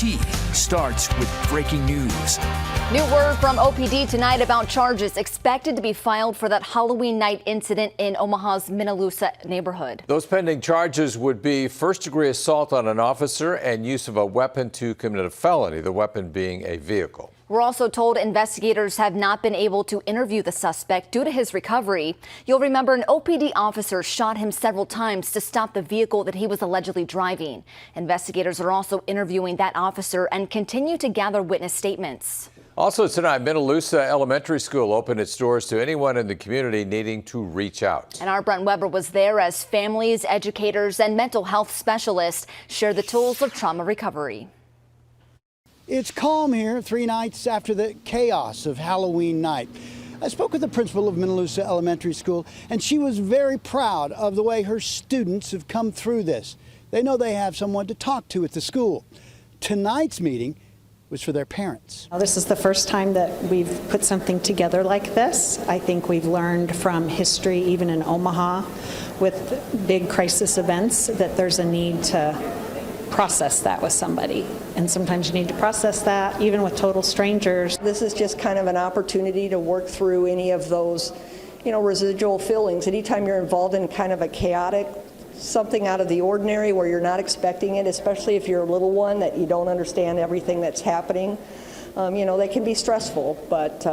WOWT starts with breaking news. New word from OPD tonight about charges expected to be filed for that Halloween night incident in Omaha's Minne Lusa neighborhood. Those pending charges would be first-degree assault on an officer and use of a weapon to commit a felony, the weapon being a vehicle. We're also told investigators have not been able to interview the suspect due to his recovery. You'll remember an OPD officer shot him several times to stop the vehicle that he was allegedly driving. Investigators are also interviewing that officer and continue to gather witness statements. Also tonight, Minne Lusa Elementary School opened its doors to anyone in the community needing to reach out. And our Brent Weber was there as families, educators, and mental health specialists share the tools of trauma recovery. It's calm here 3 nights after the chaos of Halloween night. I spoke with the principal of Minne Lusa Elementary School, and she was very proud of the way her students have come through this. They know they have someone to talk to at the school. Tonight's meeting was for their parents. This is the first time that we've put something together like this. I think we've learned from history, even in Omaha, with big crisis events, that there's a need to process that with somebody. And sometimes you need to process that even with total strangers. This is just kind of an opportunity to work through any of those, residual feelings. Anytime you're involved in kind of a chaotic, something out of the ordinary where you're not expecting it, especially if you're a little one that you don't understand everything that's happening, they can be stressful, but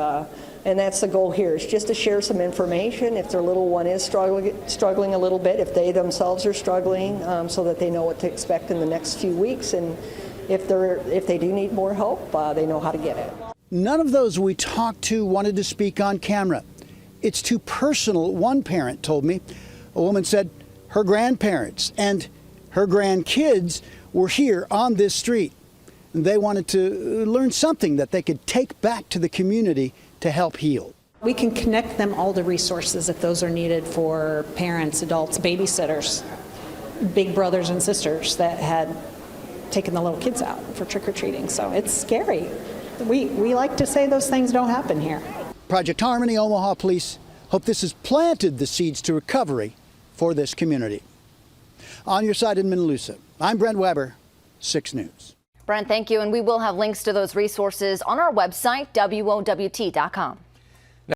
and that's the goal here, is just to share some information if their little one is struggling a little bit, if they themselves are struggling, so that they know what to expect in the next few weeks, and if they do need more help, they know how to get it. None of those we talked to wanted to speak on camera. It's too personal, one parent told me. A woman said her grandparents and her grandkids were here on this street. They wanted to learn something that they could take back to the community to help heal. We can connect them all to resources if those are needed for parents, adults, babysitters, big brothers and sisters that had taken the little kids out for trick-or-treating. So it's scary. We like to say those things don't happen here. Project Harmony, Omaha Police hope this has planted the seeds to recovery for this community. On your side in Minne Lusa, I'm Brent Weber, 6 News. Brent, thank you. And we will have links to those resources on our website, WOWT.com.